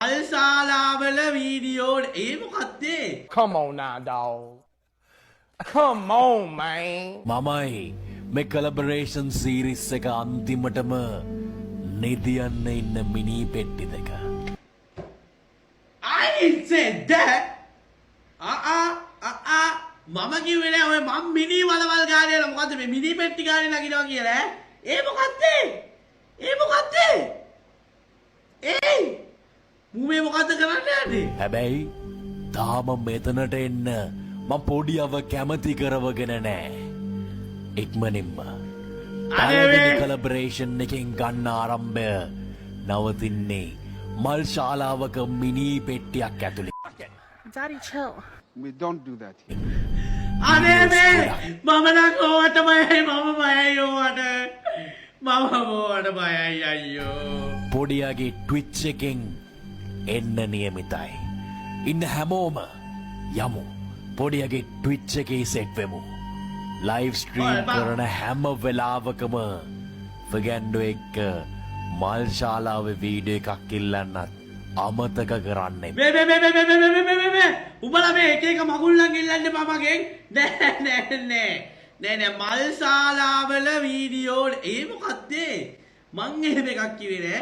අල්ශාලාවල video ඒ මොකක්ද? Come on now, dog. Come on, man. මමයි මේ කලබරේෂන් සීරිස් එක අන්තිමටම නිදියන්න ඉන්න මිනී පෙට්ටි දෙක. I didn't say that. මම කිව්වේ නෑ ඔය මම මිනි වලවල් ගානේ මොකද්ද මේ මිනි පෙට්ටි ගානේ නගිනවා කියලා ඈ? ඒ මොකද්ද? ඒ මොකද්ද? ඒයි මුමේ මොකද්ද කරන්න යන්නේ? හැබැයි තාම මෙතනට එන්න මම පොඩියව කැමති කරවගෙන නෑ. ඉක්මනින්ම පළවෙනි කලබරේෂන් එකෙන් ගන්න ආරම්භය නවතින්නේ මල් ශාලාවක මිනි පෙට්ටියක් ඇතුලේ. Daddy, chill. We don't do that here. අනේ මේ මම නම් ඕවට බයයි මම බයයි ඕවට මම ඕවට බයයි අයියෝ. පොඩියගේ ට්විච් එකෙන් එන්න නියමිතයි. ඉන්න හැමෝම යමු පොඩියගේ ට්විච් එකේ සෙට් වෙමු. ලයිව් ස්ට්‍රීම් කරන හැම වෙලාවකම ෆගැන්ඩෝ එක්ක මල් ශාලාවේ වීඩියෝ එකක් ඉල්ලන්නත් අමතක කරන්න එපා. මේ උඹලා මේ එක එක මගුල්ලන් ඉල්ලන්න එපා මගෙන්. නෑ මල් ශාලාවල වීඩියෝ ඒ මොකද්ද? මං එහෙම එකක් කිව්වේ නෑ.